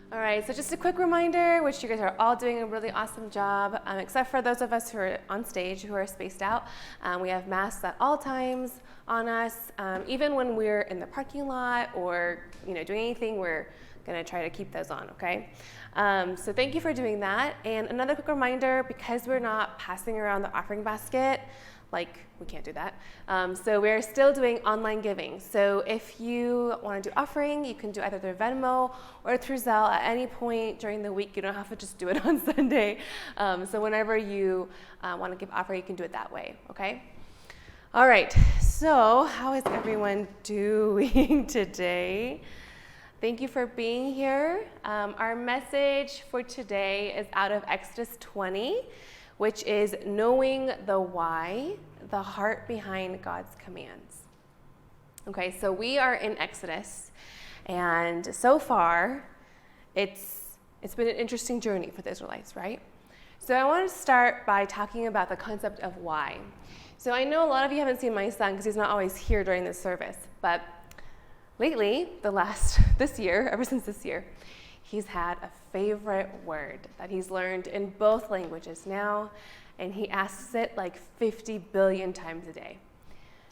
All right, so just a quick reminder, which you guys are all doing a really awesome job, except for those of us who are on stage who are spaced out. We have masks at all times on us. Even when we're in the parking lot or doing anything, we're going to try to keep those on, okay? So thank you for doing that. And another quick reminder, because we're not passing around the offering basket, we can't do that. So we're still doing online giving. So if you want to do offering, you can do either through Venmo or through Zelle at any point during the week. You don't have to just do it on Sunday. So whenever you want to give offering, you can do it that way, okay? All right, so how is everyone doing today? Thank you for being here. Our message for today is out of Exodus 20, which is knowing the why, the heart behind God's commands. Okay, so we are in Exodus, and so far, it's been an interesting journey for the Israelites, right? So I want to start by talking about the concept of why. So I know a lot of you haven't seen my son because he's not always here during this service, but lately, this year, ever since this year, he's had a favorite word that he's learned in both languages now, and he asks it 50 billion times a day.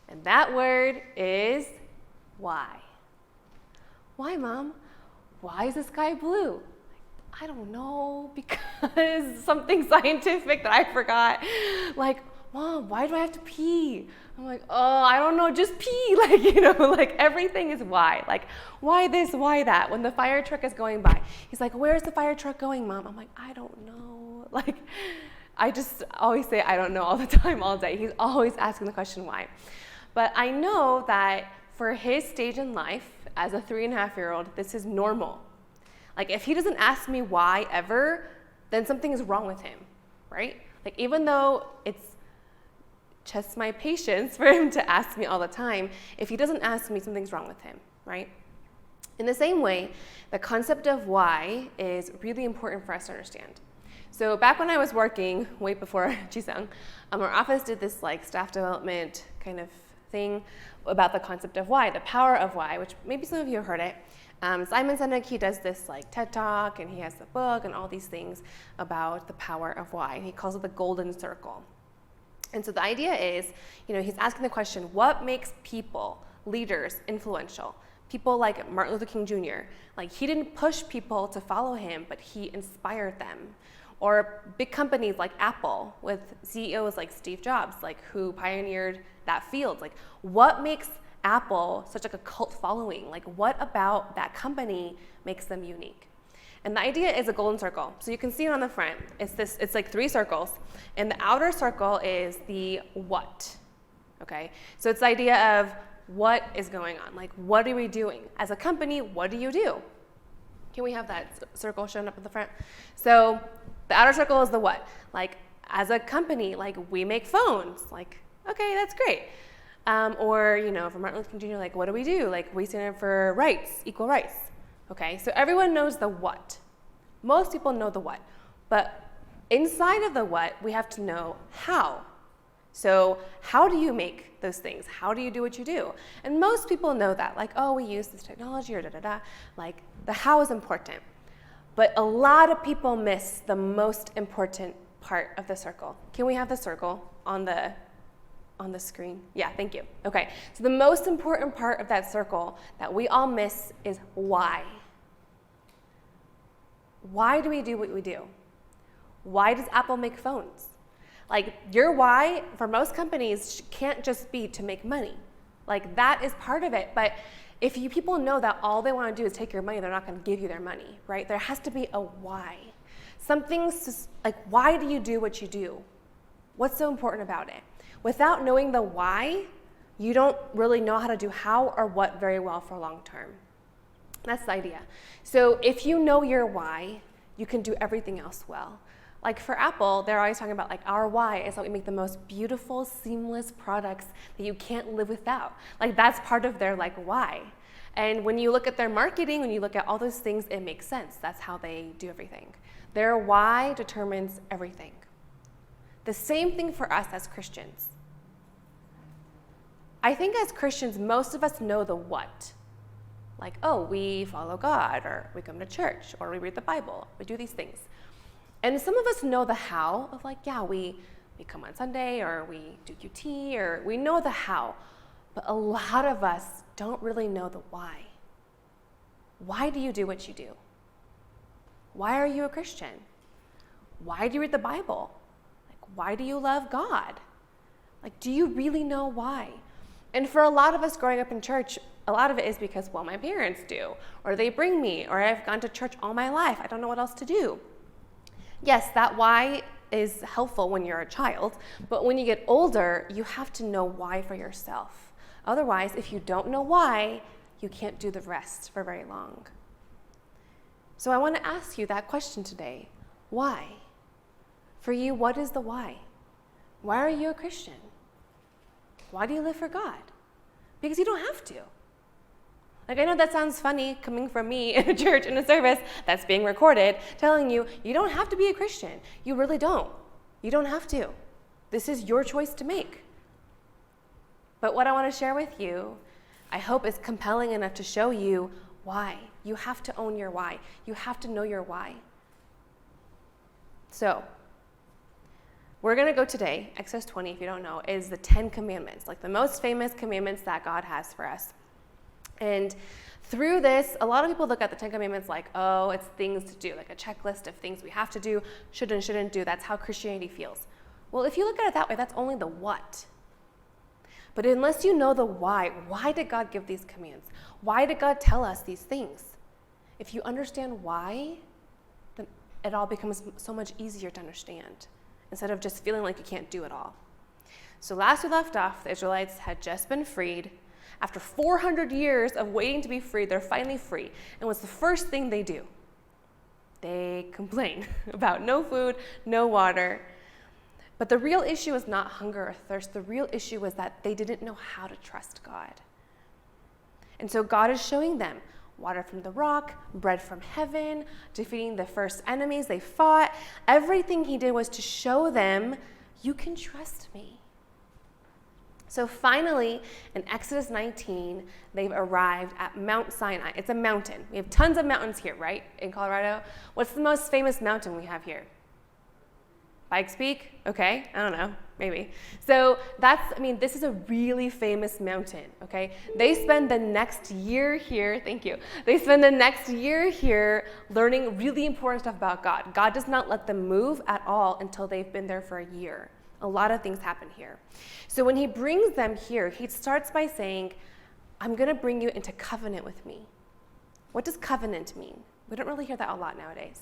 And that word is why. Why, Mom? Why is the sky blue? I don't know, because something scientific that I forgot. Mom, why do I have to pee? I'm I don't know, just pee. Everything is why. Why this, why that? When the fire truck is going by, he's where's the fire truck going, Mom? I'm I don't know. I just always say I don't know all the time, all day. He's always asking the question why. But I know that for his stage in life, as a 3.5-year-old, this is normal. If he doesn't ask me why ever, then something is wrong with him, right? Even though it's tests my patience for him to ask me all the time, if he doesn't ask me, something's wrong with him, right? In the same way, the concept of why is really important for us to understand. So back when I was working, way before Jisung, our office did this staff development kind of thing about the concept of why, the power of why, which maybe some of you have heard it. Simon Sinek, he does this TED Talk, and he has the book and all these things about the power of why. And he calls it the golden circle. And so the idea is, he's asking the question, what makes people, leaders, influential? People like Martin Luther King Jr. He didn't push people to follow him, but he inspired them. Or big companies like Apple with CEOs like Steve Jobs, who pioneered that field. What makes Apple such a cult following? What about that company makes them unique? And the idea is a golden circle. So you can see it on the front. It's 3 circles. And the outer circle is the what, okay? So it's the idea of what is going on. What are we doing? As a company, what do you do? Can we have that circle shown up at the front? So the outer circle is the what. As a company, we make phones. Okay, that's great. Or, for Martin Luther King Jr., what do? We stand up for rights, equal rights. Okay, so everyone knows the what. Most people know the what. But inside of the what, we have to know how. So how do you make those things? How do you do what you do? And most people know that. We use this technology or da-da-da. The how is important. But a lot of people miss the most important part of the circle. Can we have the circle on the screen? Yeah, thank you. Okay, so the most important part of that circle that we all miss is why. Why do we do what we do? Why does Apple make phones? Your why for most companies can't just be to make money. That is part of it, but if people know that all they want to do is take your money, they're not going to give you their money, right? There has to be a why. Something's why do you do what you do? What's so important about it? Without knowing the why, you don't really know how to do how or what very well for long term. That's the idea. So if you know your why, you can do everything else well. For Apple, they're always talking about our why is that we make the most beautiful, seamless products that you can't live without. That's part of their why. And when you look at their marketing, when you look at all those things, it makes sense. That's how they do everything. Their why determines everything. The same thing for us as Christians. I think as Christians, most of us know the what. Like, oh, we follow God, or we come to church, or we read the Bible. We do these things. And some of us know the how of like, yeah, we come on Sunday, or we do QT, or we know the how. But a lot of us don't really know the why. Why do you do what you do? Why are you a Christian? Why do you read the Bible? Like, why do you love God? Like, do you really know why? And for a lot of us growing up in church, a lot of it is because, well, my parents do, or they bring me, or I've gone to church all my life. I don't know what else to do. Yes, that why is helpful when you're a child, but when you get older, you have to know why for yourself. Otherwise, if you don't know why, you can't do the rest for very long. So I want to ask you that question today. Why? For you, what is the why? Why are you a Christian? Why do you live for God? Because you don't have to. Like, I know that sounds funny coming from me in a church, in a service that's being recorded, telling you, you don't have to be a Christian. You really don't. You don't have to. This is your choice to make. But what I want to share with you, I hope is compelling enough to show you why. You have to own your why. You have to know your why. So, we're going to go today, Exodus 20, if you don't know, is the 10 Commandments, like the most famous commandments that God has for us. And through this, a lot of people look at the 10 Commandments like, oh, it's things to do, like a checklist of things we have to do, should and shouldn't do. That's how Christianity feels. Well, if you look at it that way, that's only the what. But unless you know the why did God give these commands? Why did God tell us these things? If you understand why, then it all becomes so much easier to understand, instead of just feeling like you can't do it all. So last we left off, the Israelites had just been freed. After 400 years of waiting to be freed, they're finally free. And what's the first thing they do? They complain about no food, no water. But the real issue was not hunger or thirst. The real issue was that they didn't know how to trust God. And so God is showing them water from the rock, bread from heaven, defeating the first enemies they fought. Everything he did was to show them, you can trust me. So finally, in Exodus 19, they've arrived at Mount Sinai. It's a mountain. We have tons of mountains here, right, in Colorado? What's the most famous mountain we have here? Pikes Peak? Okay, I don't know, maybe. So this is a really famous mountain, okay? They spend the next year here, thank you. They spend the next year here learning really important stuff about God. God does not let them move at all until they've been there for a year. A lot of things happen here. So when he brings them here, he starts by saying, I'm going to bring you into covenant with me. What does covenant mean? We don't really hear that a lot nowadays.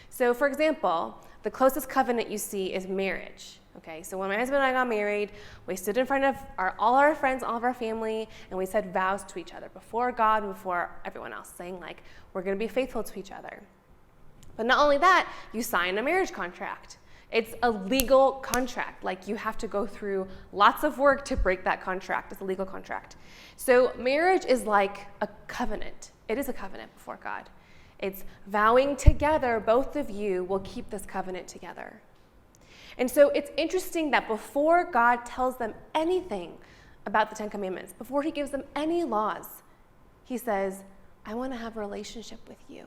So for example, the closest covenant you see is marriage. Okay, so when my husband and I got married, we stood in front of all our friends, all of our family, and we said vows to each other before God and before everyone else, saying like, we're going to be faithful to each other. But not only that, you sign a marriage contract. It's a legal contract. Like, you have to go through lots of work to break that contract. It's a legal contract. So marriage is like a covenant. It is a covenant before God. It's vowing together, both of you will keep this covenant together. And so it's interesting that before God tells them anything about the 10 Commandments, before he gives them any laws, he says, I want to have a relationship with you.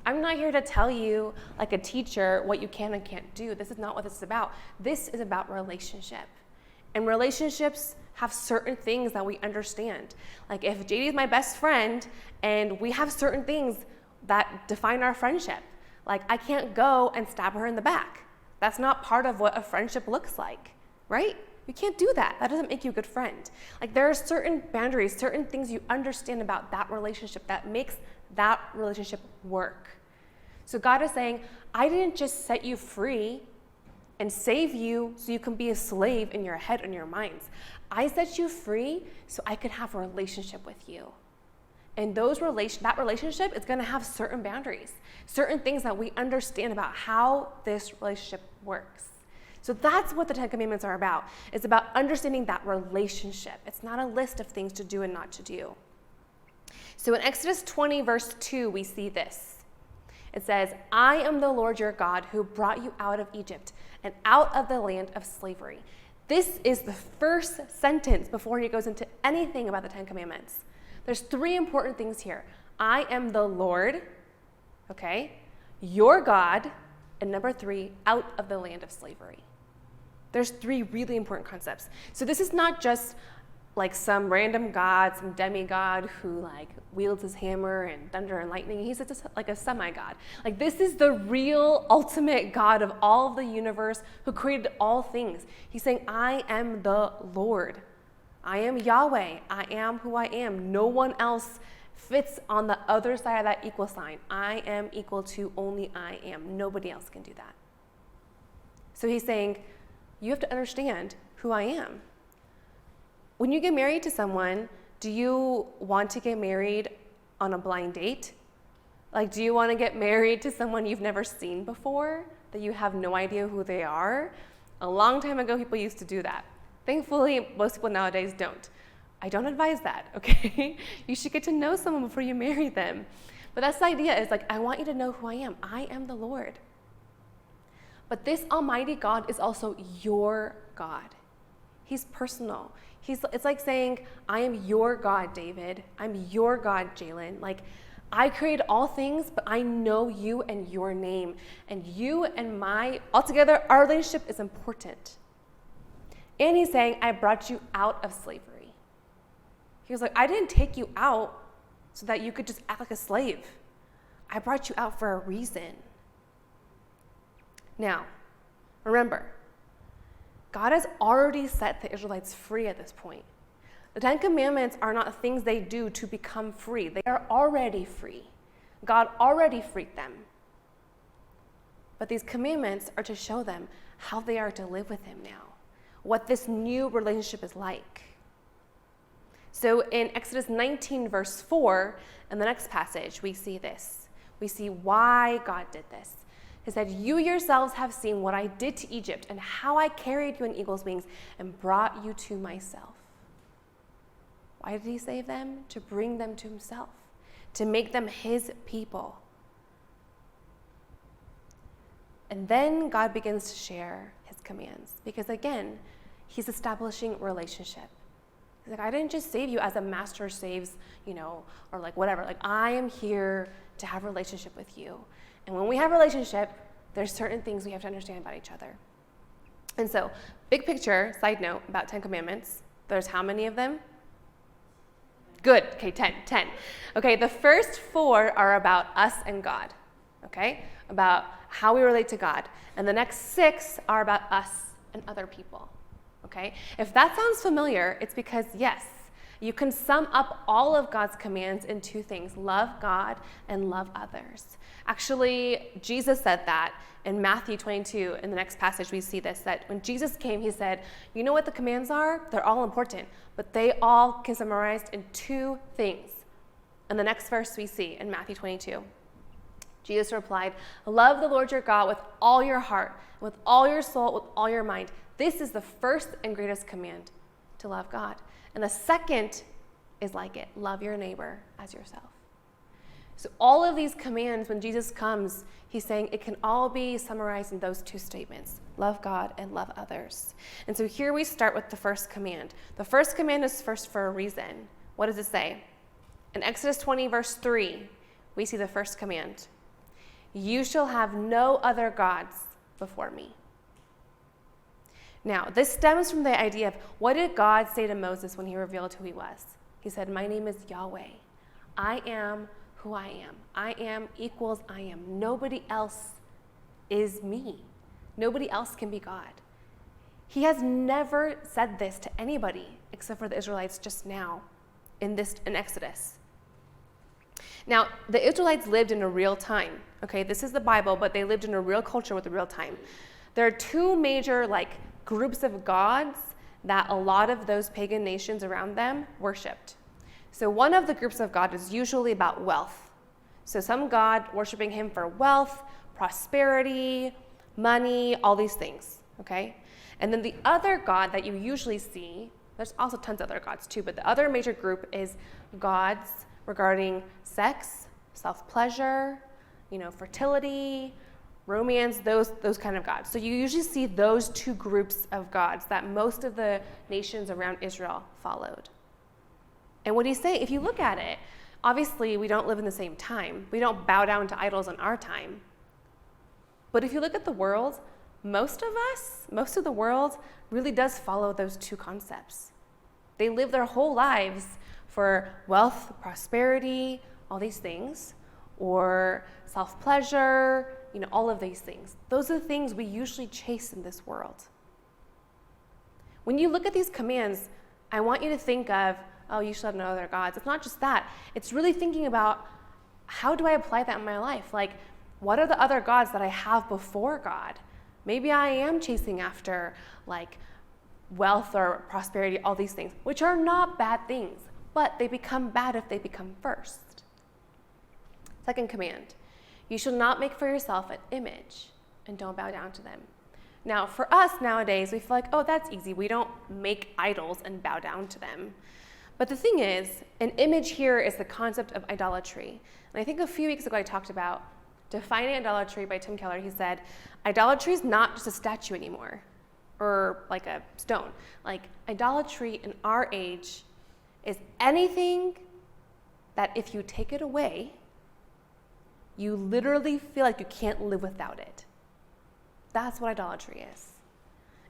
I'm not here to tell you, like a teacher, what you can and can't do. This is not what this is about. This is about relationship. And relationships have certain things that we understand. Like if JD is my best friend and we have certain things that define our friendship, like I can't go and stab her in the back. That's not part of what a friendship looks like, right? You can't do that. That doesn't make you a good friend. Like there are certain boundaries, certain things you understand about that relationship that makes that relationship work. So God is saying, I didn't just set you free and save you so you can be a slave in your head and your minds. I set you free so I could have a relationship with you. And that relationship is going to have certain boundaries, certain things that we understand about how this relationship works. So that's what the 10 Commandments are about. It's about understanding that relationship. It's not a list of things to do and not to do. So in Exodus 20, verse 2, we see this. It says, I am the Lord your God who brought you out of Egypt and out of the land of slavery. This is the first sentence before he goes into anything about the 10 Commandments. There's three important things here. I am the Lord, okay, your God, and number three, out of the land of slavery. There's three really important concepts. So this is not just like some random god, some demigod who like wields his hammer and thunder and lightning. He's just like a semi-god. Like this is the real ultimate God of all of the universe who created all things. He's saying, I am the Lord. I am Yahweh. I am who I am. No one else fits on the other side of that equal sign. I am equal to only I am. Nobody else can do that. So he's saying, you have to understand who I am. When you get married to someone, do you want to get married on a blind date? Like, do you want to get married to someone you've never seen before, that you have no idea who they are? A long time ago, people used to do that. Thankfully, most people nowadays don't. I don't advise that, okay? You should get to know someone before you marry them. But that's the idea, is like, I want you to know who I am. I am the Lord. But this Almighty God is also your God. He's personal. It's like saying, I am your God, David. I'm your God, Jalen. Like, I created all things, but I know you and your name. And you and altogether, our relationship is important. And he's saying, I brought you out of slavery. He was like, I didn't take you out so that you could just act like a slave. I brought you out for a reason. Now, remember, God has already set the Israelites free at this point. The Ten Commandments are not things they do to become free. They are already free. God already freed them. But these commandments are to show them how they are to live with him now, what this new relationship is like. So in Exodus 19, verse 4, in the next passage, we see this. We see why God did this. He said, you yourselves have seen what I did to Egypt and how I carried you on eagle's wings and brought you to myself. Why did he save them? To bring them to himself, to make them his people. And then God begins to share his commands because, again, he's establishing relationship. He's like, I didn't just save you as a master saves, or like whatever. Like, I am here to have a relationship with you. And when we have a relationship, there's certain things we have to understand about each other. And so, big picture, side note about 10 Commandments. There's how many of them? Good. Okay, 10. Okay, the first 4 are about us and God. Okay? About how we relate to God. And the next 6 are about us and other people. Okay? If that sounds familiar, it's because, yes, you can sum up all of God's commands in 2 things: love God and love others. Actually, Jesus said that in Matthew 22. In the next passage, we see this, that when Jesus came, he said, you know what the commands are? They're all important, but they all can be summarized in 2 things. In the next verse we see in Matthew 22, Jesus replied, love the Lord your God with all your heart, with all your soul, with all your mind. This is the first and greatest command, to love God. And the second is like it, love your neighbor as yourself. So all of these commands, when Jesus comes, he's saying it can all be summarized in those 2 statements: love God and love others. And so here we start with the first command. The first command is first for a reason. What does it say? In Exodus 20, verse 3, we see the first command: you shall have no other gods before me. Now, this stems from the idea of, what did God say to Moses when he revealed who he was? He said, my name is Yahweh. I am who I am. I am equals I am. Nobody else is me. Nobody else can be God. He has never said this to anybody except for the Israelites just now in Exodus. Now, the Israelites lived in a real time. Okay, this is the Bible, but they lived in a real culture with a real time. There are 2 major groups of gods that a lot of those pagan nations around them worshipped. So one of the groups of God is usually about wealth. So some god worshiping him for wealth, prosperity, money, all these things, okay? And then the other god that you usually see, there's also tons of other gods too, but the other major group is gods regarding sex, self-pleasure, fertility, romance, those kind of gods. So you usually see those 2 groups of gods that most of the nations around Israel followed. And what he's saying, if you look at it, obviously we don't live in the same time. We don't bow down to idols in our time. But if you look at the world, most of the world really does follow those two concepts. They live their whole lives for wealth, prosperity, all these things, or self-pleasure, all of these things. Those are the things we usually chase in this world. When you look at these commands, I want you to think of, oh, you shall have no other gods. It's not just that. It's really thinking about, how do I apply that in my life? Like, what are the other gods that I have before God? Maybe I am chasing after like wealth or prosperity, all these things, which are not bad things, but they become bad if they become first. Second command, you shall not make for yourself an image and don't bow down to them. Now, for us nowadays, we feel like, oh, that's easy. We don't make idols and bow down to them. But the thing is, an image here is the concept of idolatry. And I think a few weeks ago I talked about defining idolatry by Tim Keller. He said, idolatry is not just a statue anymore or like a stone. Like, idolatry in our age is anything that if you take it away, you literally feel like you can't live without it. That's what idolatry is.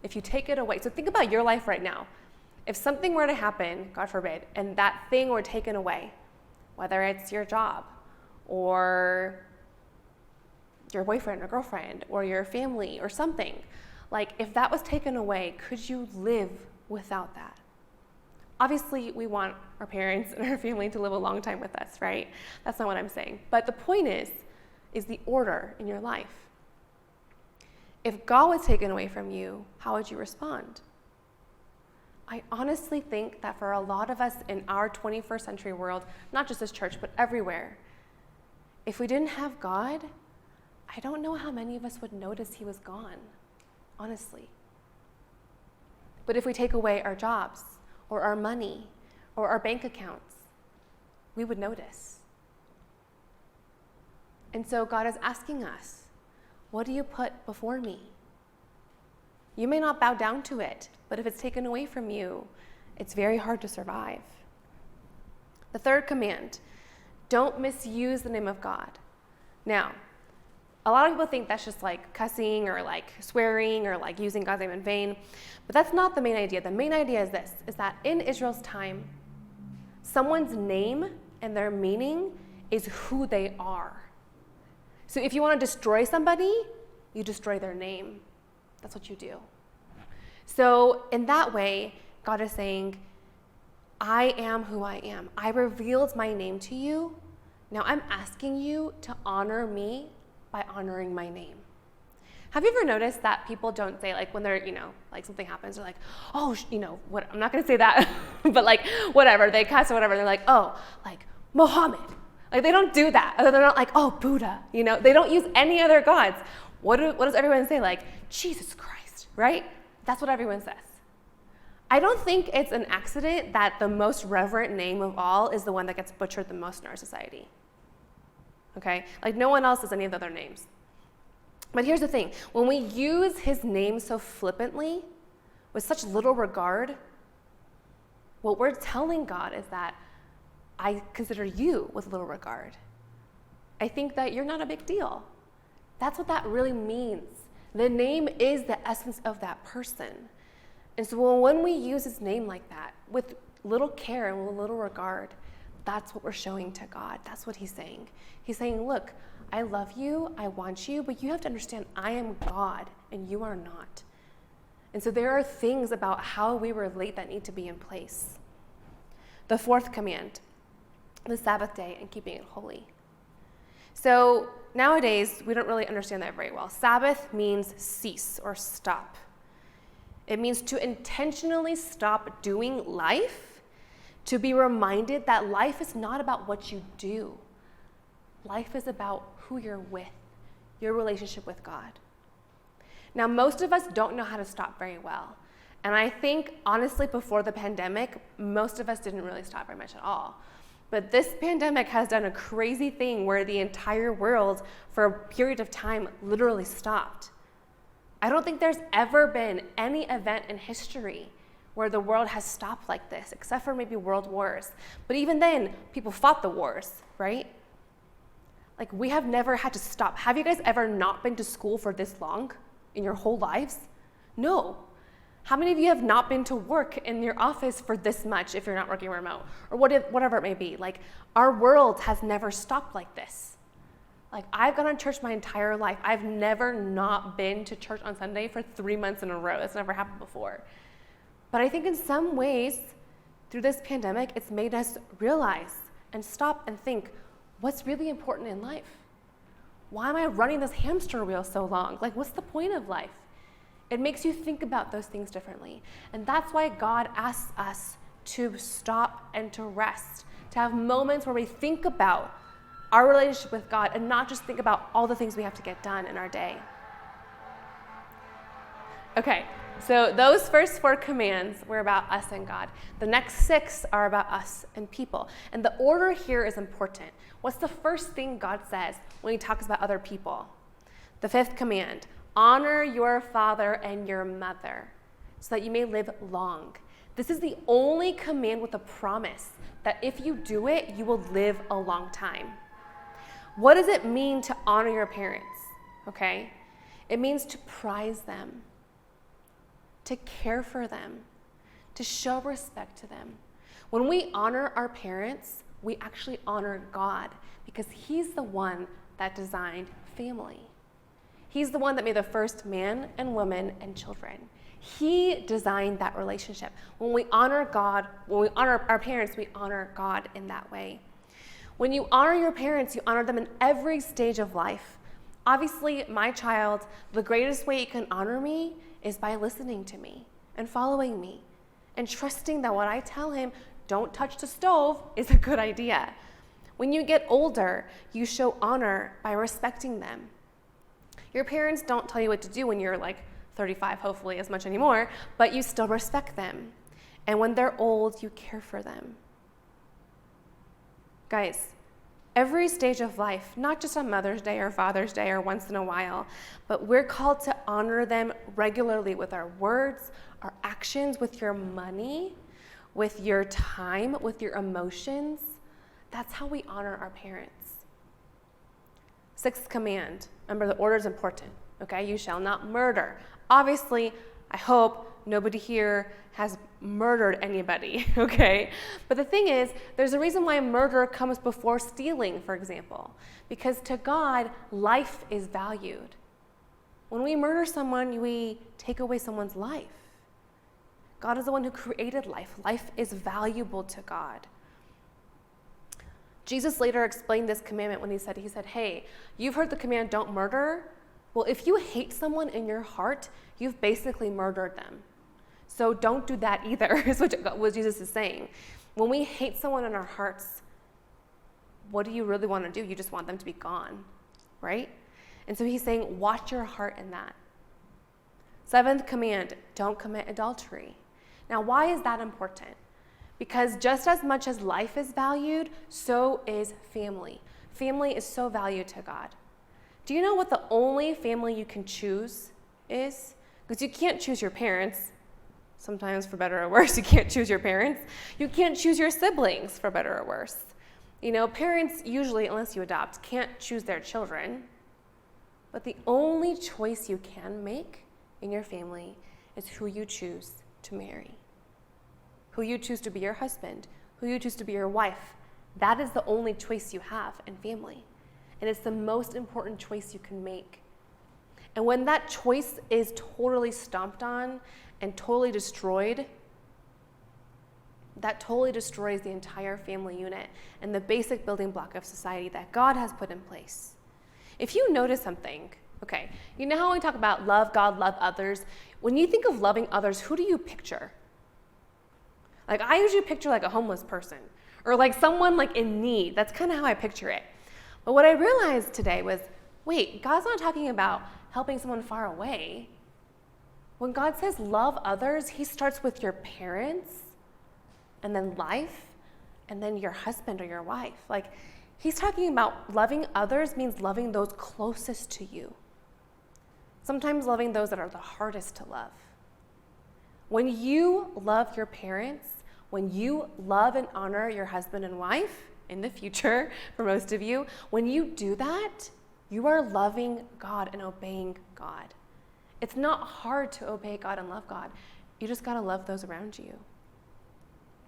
If you take it away. So think about your life right now. If something were to happen, God forbid, and that thing were taken away, whether it's your job or your boyfriend or girlfriend or your family or something, like if that was taken away, could you live without that? Obviously, we want our parents and our family to live a long time with us, right? That's not what I'm saying. But the point is the order in your life. If God was taken away from you, how would you respond? I honestly think that for a lot of us in our 21st century world, not just this church, but everywhere, if we didn't have God, I don't know how many of us would notice he was gone, honestly. But if we take away our jobs or our money or our bank accounts, we would notice. And so God is asking us, what do you put before me? You may not bow down to it, but if it's taken away from you, it's very hard to survive. The third command, don't misuse the name of God. Now, a lot of people think that's just like cussing or like swearing or like using God's name in vain, but that's not the main idea. The main idea is this, is that in Israel's time, someone's name and their meaning is who they are. So if you want to destroy somebody, you destroy their name. That's what you do. So in that way, God is saying, I am who I am. I revealed my name to you. Now I'm asking you to honor me by honoring my name. Have you ever noticed that people don't say, like when they're, like something happens, they're like, oh, what? I'm not going to say that, but like whatever, they cuss or whatever. They're like, oh, like Muhammad. Like they don't do that. They're not like, oh, Buddha. They don't use any other gods. What does everyone say? Like, Jesus Christ, right? That's what everyone says. I don't think it's an accident that the most reverent name of all is the one that gets butchered the most in our society. Okay? Like no one else does any of the other names. But here's the thing. When we use his name so flippantly, with such little regard, what we're telling God is that I consider you with little regard. I think that you're not a big deal. That's what that really means. The name is the essence of that person. And so when we use his name like that, with little care and with little regard, that's what we're showing to God. That's what he's saying. He's saying, look, I love you, I want you, but you have to understand I am God and you are not. And so there are things about how we relate that need to be in place. The fourth command, the Sabbath day and keeping it holy. So nowadays, we don't really understand that very well. Sabbath means cease or stop. It means to intentionally stop doing life, to be reminded that life is not about what you do. Life is about who you're with, your relationship with God. Now, most of us don't know how to stop very well. And I think, honestly, before the pandemic, most of us didn't really stop very much at all. But this pandemic has done a crazy thing where the entire world, for a period of time, literally stopped. I don't think there's ever been any event in history where the world has stopped like this, except for maybe world wars. But even then, people fought the wars, right? Like, we have never had to stop. Have you guys ever not been to school for this long in your whole lives? No. How many of you have not been to work in your office for this much if you're not working remote? Or whatever it may be. Like, our world has never stopped like this. Like, I've gone to church my entire life. I've never not been to church on Sunday for 3 months in a row. That's never happened before. But I think in some ways, through this pandemic, it's made us realize and stop and think, what's really important in life? Why am I running this hamster wheel so long? Like, what's the point of life? It makes you think about those things differently. And that's why God asks us to stop and to rest, to have moments where we think about our relationship with God and not just think about all the things we have to get done in our day. Okay, so those first 4 commands were about us and God. The next 6 are about us and people. And the order here is important. What's the first thing God says when he talks about other people? The 5th command, honor your father and your mother so that you may live long. This is the only command with a promise that if you do it, you will live a long time. What does it mean to honor your parents? Okay? It means to prize them, to care for them, to show respect to them. When we honor our parents, we actually honor God because he's the one that designed family. He's the one that made the first man and woman and children. He designed that relationship. When we honor God, when we honor our parents, we honor God in that way. When you honor your parents, you honor them in every stage of life. Obviously, my child, the greatest way you can honor me is by listening to me and following me and trusting that what I tell him, don't touch the stove, is a good idea. When you get older, you show honor by respecting them. Your parents don't tell you what to do when you're like 35, hopefully as much anymore, but you still respect them. And when they're old, you care for them. Guys, every stage of life, not just on Mother's Day or Father's Day or once in a while, but we're called to honor them regularly with our words, our actions, with your money, with your time, with your emotions. That's how we honor our parents. 6th command, remember the order is important, okay? You shall not murder. Obviously, I hope nobody here has murdered anybody, okay? But the thing is, there's a reason why murder comes before stealing, for example, because to God, life is valued. When we murder someone, we take away someone's life. God is the one who created life. Life is valuable to God. Jesus later explained this commandment when he said, hey, you've heard the command, don't murder. Well, if you hate someone in your heart, you've basically murdered them. So don't do that either, is what Jesus is saying. When we hate someone in our hearts, what do you really want to do? You just want them to be gone, right? And so he's saying, watch your heart in that. 7th command, don't commit adultery. Now, why is that important? Because just as much as life is valued, so is family. Family is so valued to God. Do you know what the only family you can choose is? Because you can't choose your parents. Sometimes for better or worse, you can't choose your parents. You can't choose your siblings for better or worse. You know, parents usually, unless you adopt, can't choose their children. But the only choice you can make in your family is who you choose to marry. Who you choose to be your husband, who you choose to be your wife. That is the only choice you have in family. And it's the most important choice you can make. And when that choice is totally stomped on and totally destroyed, that totally destroys the entire family unit and the basic building block of society that God has put in place. If you notice something, okay, you know how we talk about love God, love others? When you think of loving others, who do you picture? Like, I usually picture like a homeless person or like someone like in need. That's kind of how I picture it. But what I realized today was, wait, God's not talking about helping someone far away. When God says love others, he starts with your parents and then life and then your husband or your wife. Like, he's talking about loving others means loving those closest to you. Sometimes loving those that are the hardest to love. When you love your parents, when you love and honor your husband and wife in the future, for most of you, when you do that, you are loving God and obeying God. It's not hard to obey God and love God. You just gotta love those around you.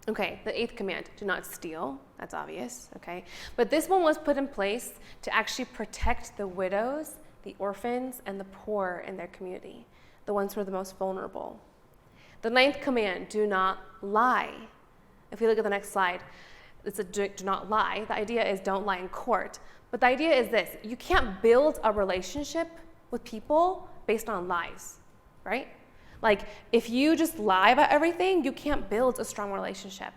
Okay, the 8th command, do not steal. That's obvious, okay? But this one was put in place to actually protect the widows, the orphans, and the poor in their community, the ones who are the most vulnerable. The 9th command, do not lie. If we look at the next slide, it's a do not lie. The idea is don't lie in court. But the idea is this, you can't build a relationship with people based on lies, right? Like if you just lie about everything, you can't build a strong relationship.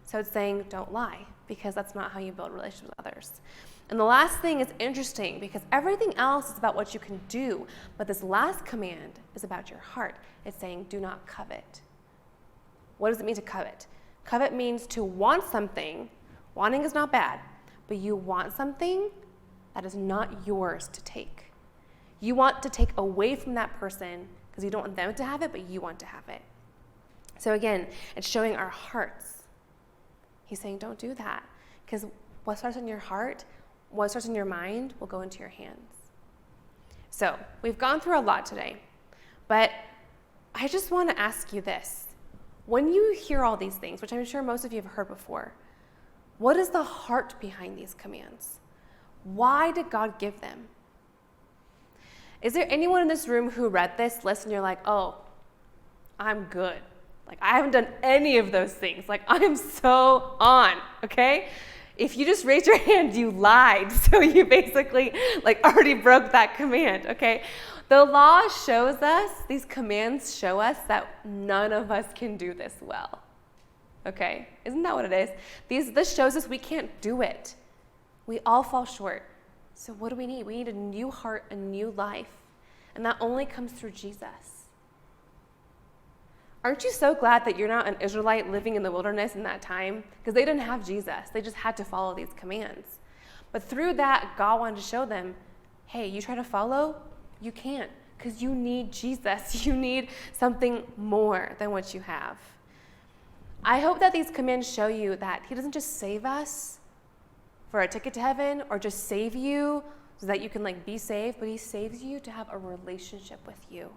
So it's saying don't lie, because that's not how you build relationships with others. And the last thing is interesting because everything else is about what you can do, but this last command is about your heart. It's saying do not covet. What does it mean to covet? Covet means to want something. Wanting is not bad, but you want something that is not yours to take. You want to take away from that person because you don't want them to have it, but you want to have it. So again, it's showing our hearts. He's saying don't do that, because what starts in your heart, what starts in your mind will go into your hands. So we've gone through a lot today, but I just want to ask you this. When you hear all these things, which I'm sure most of you have heard before, what is the heart behind these commands? Why did God give them? Is there anyone in this room who read this list and you're like, oh, I'm good. Like, I haven't done any of those things. Like, I am so on, okay? If you just raised your hand, you lied. So you basically like already broke that command, okay? The law shows us, these commands show us that none of us can do this well, okay? Isn't that what it is? This shows us we can't do it. We all fall short. So what do we need? We need a new heart, a new life. And that only comes through Jesus. Aren't you so glad that you're not an Israelite living in the wilderness in that time? Because they didn't have Jesus. They just had to follow these commands. But through that, God wanted to show them, hey, you try to follow, you can't, because you need Jesus. You need something more than what you have. I hope that these commands show you that he doesn't just save us for a ticket to heaven or just save you so that you can like be saved, but he saves you to have a relationship with you.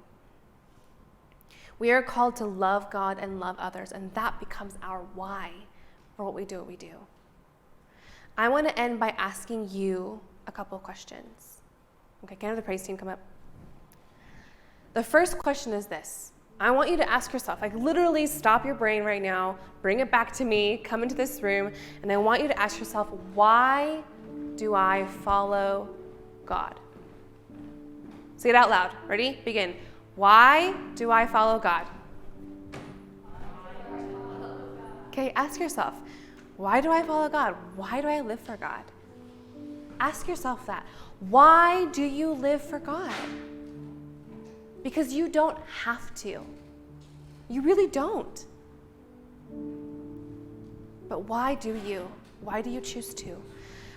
We are called to love God and love others, and that becomes our why for what we do. I want to end by asking you a couple of questions. Okay, can I have the praise team come up? The first question is this. I want you to ask yourself, like literally stop your brain right now, bring it back to me, come into this room, and I want you to ask yourself, why do I follow God? Say it out loud. Ready? Begin. Why do I follow God? Okay, ask yourself, why do I follow God? Why do I live for God? Ask yourself that. Why do you live for God? Because you don't have to. You really don't. But why do you? Why do you choose to?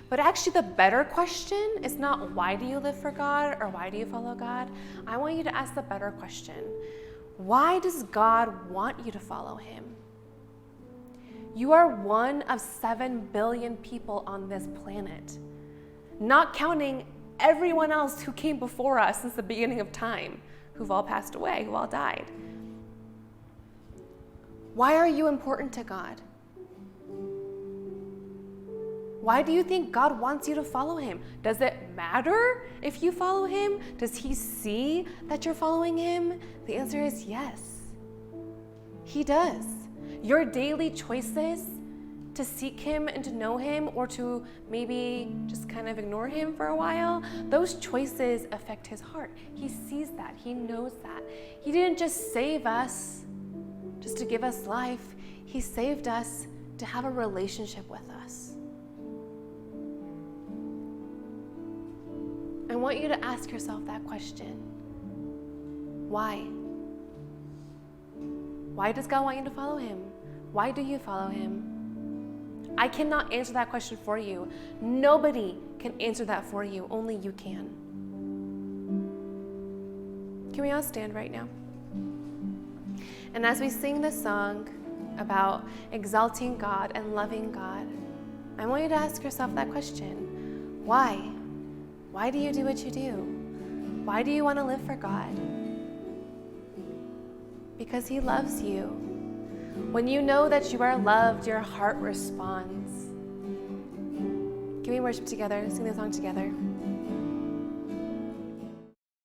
But actually the better question is not why do you live for God or why do you follow God? I want you to ask the better question. Why does God want you to follow him? You are one of 7 billion people on this planet, not counting everyone else who came before us since the beginning of time, who've all passed away, who all died. Why are you important to God? Why do you think God wants you to follow him? Does it matter if you follow him? Does he see that you're following him? The answer is yes. He does. Your daily choices to seek him and to know him, or to maybe just kind of ignore him for a while, those choices affect his heart. He sees that. He knows that. He didn't just save us just to give us life. He saved us to have a relationship with us. I want you to ask yourself that question. Why? Why does God want you to follow him? Why do you follow him? I cannot answer that question for you. Nobody can answer that for you. Only you can. Can we all stand right now? And as we sing this song about exalting God and loving God, I want you to ask yourself that question. Why? Why do you do what you do? Why do you want to live for God? Because He loves you. When you know that you are loved, your heart responds. Can we worship together? Sing the song together.